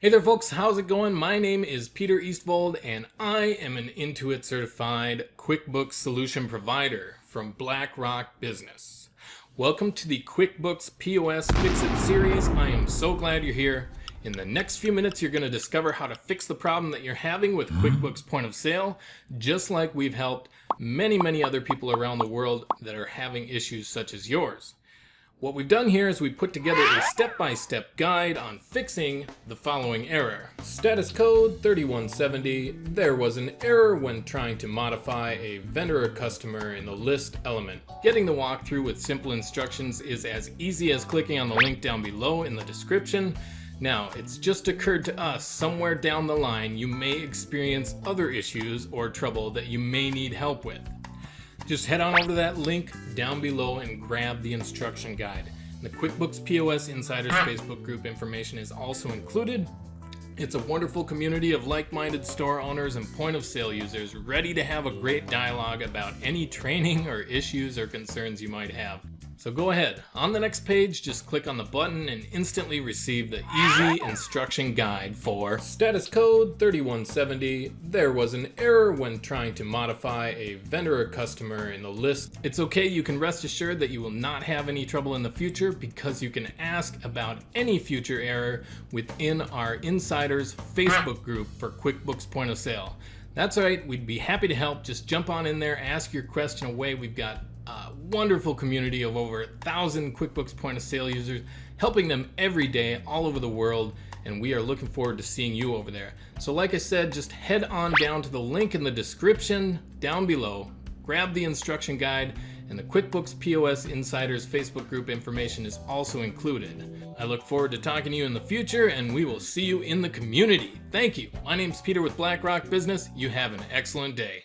Hey there folks, how's it going? My name is Peter Eastvold and I am an Intuit certified QuickBooks solution provider from BlackRock Business. Welcome to the QuickBooks POS Fix-It series. I am so glad you're here. In the next few minutes, you're going to discover how to fix the problem that you're having with QuickBooks Point of Sale, just like we've helped many other people around the world that are having issues such as yours. What we've done here is we put together a step-by-step guide on fixing the following error. Status code 3170, there was an error when trying to modify a vendor or customer in the list element. Getting the walkthrough with simple instructions is as easy as clicking on the link down below in the description. Now, it's just occurred to us somewhere down the line you may experience other issues or trouble that you may need help with. Just head on over to that link down below and grab the instruction guide. The QuickBooks POS Insiders Facebook group information is also included. It's a wonderful community of like-minded store owners and point of sale users ready to have a great dialogue about any training or issues or concerns you might have. So go ahead, on the next page, just click on the button and instantly receive the easy instruction guide for status code 3170. There was an error when trying to modify a vendor or customer in the list. It's okay, you can rest assured that you will not have any trouble in the future because you can ask about any future error within our Insiders Facebook group for QuickBooks Point of Sale. That's right, we'd be happy to help. Just jump on in there, ask your question away. We've got a wonderful community of over 1,000 QuickBooks Point of Sale users, helping them every day all over the world, and we are looking forward to seeing you over there. So like I said, just head on down to the link in the description down below, grab the instruction guide, and the QuickBooks POS Insiders Facebook group information is also included. I look forward to talking to you in the future, and we will see you in the community. Thank you. My name's Peter with BlackRock Business. You have an excellent day.